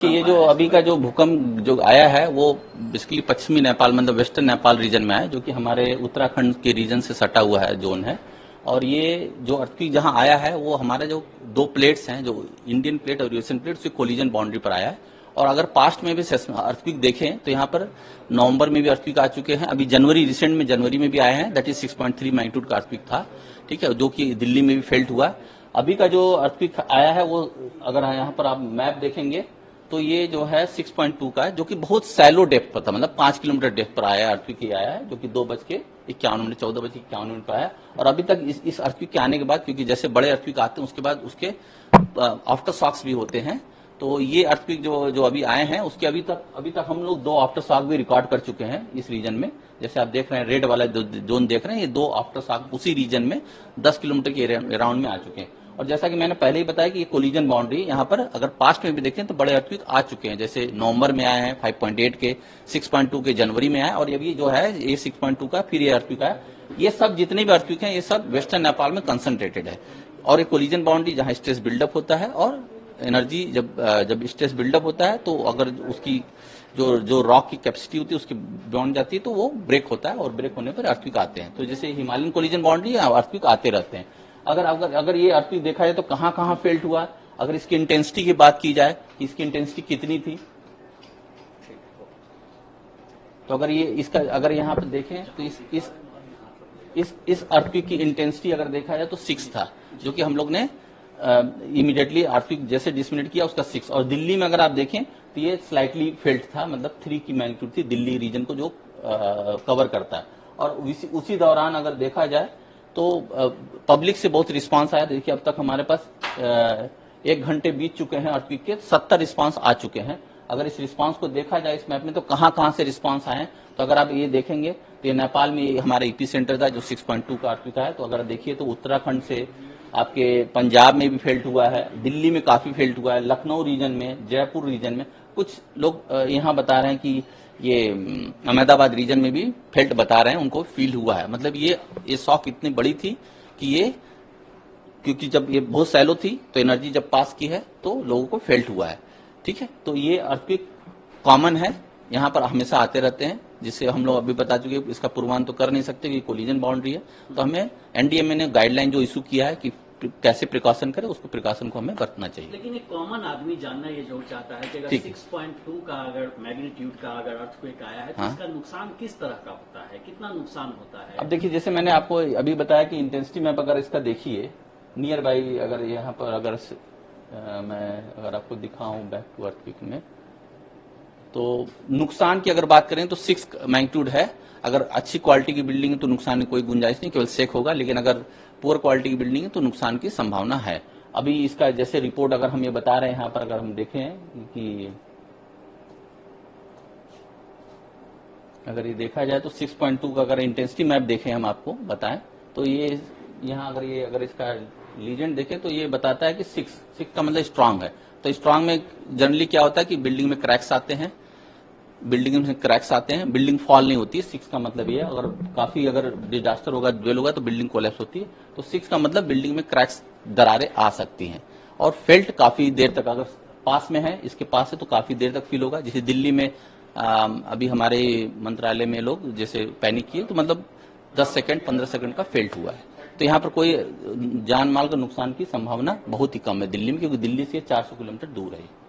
कि ये जो अभी का जो भूकंप जो आया है वो बेसिकली पश्चिमी नेपाल मतलब वेस्टर्न नेपाल रीजन में आया, जो कि हमारे उत्तराखंड के रीजन से सटा हुआ है जोन है। और ये जो अर्थक्वेक जहां आया है वो हमारे जो दो प्लेट्स हैं, जो इंडियन प्लेट और यूएसएन प्लेट, उसकी कोलिजन बाउंड्री पर आया है। और अगर पास्ट में भी अर्थक्वेक देखें तो यहाँ पर नवंबर में भी अर्थक्वेक आ चुके हैं, अभी जनवरी रिसेंट में जनवरी में भी आए हैं, दैट इज 6.3 मैग्नीट्यूड का अर्थक्वेक था, ठीक है, जो कि दिल्ली में भी फेल्ट हुआ। अभी का जो अर्थक्वेक आया है वो अगर यहाँ पर आप मैप देखेंगे तो ये जो है 6.2 का है, जो कि बहुत सैलो डेप्थ पर था, मतलब 5 किलोमीटर डेप्थ पर आया अर्थक्वेक आया है, जो कि 2:51 14:51 पर आया। और अभी तक इस अर्थक्वेक के आने के बाद, क्योंकि जैसे बड़े अर्थक्वेक आते हैं उसके बाद उसके आफ्टर शॉक्स भी होते हैं, तो ये अर्थक्वेक जो अभी आए हैं उसके अभी तक हम लोग 2 आफ्टर शॉक भी रिकॉर्ड कर चुके हैं इस रीजन में। जैसे आप देख रहे हैं रेड वाला जोन देख रहे हैं, ये 2 आफ्टर शॉक उसी रीजन में 10 किलोमीटर के अराउंड में आ चुके हैं। और जैसा कि मैंने पहले ही बताया कि ये कोलिजन बाउंड्री यहाँ पर अगर पास्ट में भी देखें तो बड़े अर्थक्वेक आ चुके हैं, जैसे नवंबर में आए हैं 5.8 के, 6.2 के जनवरी में आए, और ये जो है ये 6.2 का फिर ये अर्थक्वेक आया। ये सब जितने भी अर्थक्वेक हैं ये सब वेस्टर्न नेपाल में कंसंट्रेटेड है। और ये कोलिजन बाउंड्री जहाँ स्ट्रेस बिल्डअप होता है और एनर्जी जब स्ट्रेस बिल्डअप होता है तो अगर उसकी जो रॉक की कैपेसिटी होती है उसकी बियॉन्ड जाती है तो वो ब्रेक होता है, और ब्रेक होने पर अर्थक्वेक आते हैं। तो जैसे हिमालयन कोलिजन बाउंड्री अर्थक्वेक आते रहते हैं। अगर ये अर्थक्वेक देखा जाए तो कहां कहां फेल्ट हुआ, अगर इसकी इंटेंसिटी की बात की जाए कि इसकी इंटेंसिटी कितनी थी, तो अगर यहाँ पर देखें तो इस अर्थक्वेक की इंटेंसिटी अगर देखा जाए तो 6 था, जो कि हम लोग ने इमीडिएटली अर्थक्वेक जैसे डिसमिनेट किया उसका 6। और दिल्ली में अगर आप देखें तो ये स्लाइटली फेल्ट था, मतलब 3 की मैग्नीट्यूड थी दिल्ली रीजन को जो कवर करता है। और उसी दौरान अगर देखा जाए तो पब्लिक से बहुत रिस्पांस आया। देखिए अब तक हमारे पास 1 घंटे बीत चुके हैं अर्थक्वेक के, 70 रिस्पांस आ चुके हैं। अगर इस रिस्पांस को देखा जाए इस मैप में तो कहां कहां से रिस्पांस आए हैं, तो अगर आप ये देखेंगे तो ये नेपाल में हमारा ईपी सेंटर था जो 6.2 का अर्थक्वेक है। तो अगर देखिए तो उत्तराखंड से आपके पंजाब में भी फेल्ट हुआ है, दिल्ली में काफी फेल्ट हुआ है, लखनऊ रीजन में, जयपुर रीजन में, कुछ लोग यहाँ बता रहे हैं कि ये अहमदाबाद रीजन में भी फेल्ट बता रहे हैं, उनको फील हुआ है। मतलब ये शॉक इतनी बड़ी थी कि ये, क्योंकि जब ये बहुत सैलो थी तो एनर्जी जब पास की है तो लोगों को फेल्ट हुआ है, ठीक है। तो ये अर्थक्वेक कॉमन है, यहाँ पर हमेशा आते रहते हैं, जिससे हम लोग अभी बता चुके इसका पूर्वान तो कर नहीं सकते कि कोलिजन बाउंड्री है। तो हमें एनडीएमए ने गाइडलाइन जो इशू किया है कि कैसे प्रिकॉशन करें, उसको प्रिकॉशन को हमें बरतना चाहिए। लेकिन एक कॉमन आदमी जानना ये जरूर चाहता है कि अगर 6.2 का अगर मैग्नीट्यूड का अगर अर्थक्वेक आया है तो इसका नुकसान किस तरह का होता है, कितना नुकसान होता है? अब देखिए जैसे मैंने आपको अभी बताया कि इंटेंसिटी मैप अगर इसका देखिए नियर बाई, अगर यहाँ पर अगर आपको दिखाऊं बैक टू अर्थक्वेक में, तो नुकसान की अगर बात करें तो 6 मैग्नीट्यूड है। अगर अच्छी क्वालिटी की बिल्डिंग है तो नुकसान की कोई गुंजाइश नहीं, केवल शेक होगा। लेकिन अगर पुअर क्वालिटी की बिल्डिंग है तो नुकसान की संभावना है। अभी इसका जैसे रिपोर्ट अगर हम ये बता रहे हैं यहाँ पर, अगर हम देखें कि अगर ये देखा जाए तो 6.2 का अगर इंटेंसिटी मैप देखें हम आपको बताएं तो ये यहाँ अगर इसका लीजेंड देखें तो ये बताता है कि 6 का मतलब स्ट्रांग है। तो स्ट्रांग में जनरली क्या होता है कि बिल्डिंग में क्रैक्स आते हैं, बिल्डिंग फॉल नहीं होती है। 6 का मतलब ये, अगर डिजास्टर होगा, ड्वेल होगा तो बिल्डिंग कोलैप्स होती है। तो 6 का मतलब बिल्डिंग में क्रैक्स, दरारें आ सकती हैं। और फेल्ट काफी देर तक, अगर पास में है, इसके पास है तो काफी देर तक फील होगा। जैसे दिल्ली में अभी हमारे मंत्रालय में लोग जैसे पैनिक किए तो मतलब 10 सेकंड 15 सेकंड का फेल्ट हुआ है। तो यहाँ पर कोई जान माल का नुकसान की संभावना बहुत ही कम है दिल्ली में, क्योंकि दिल्ली से 400 किलोमीटर दूर है।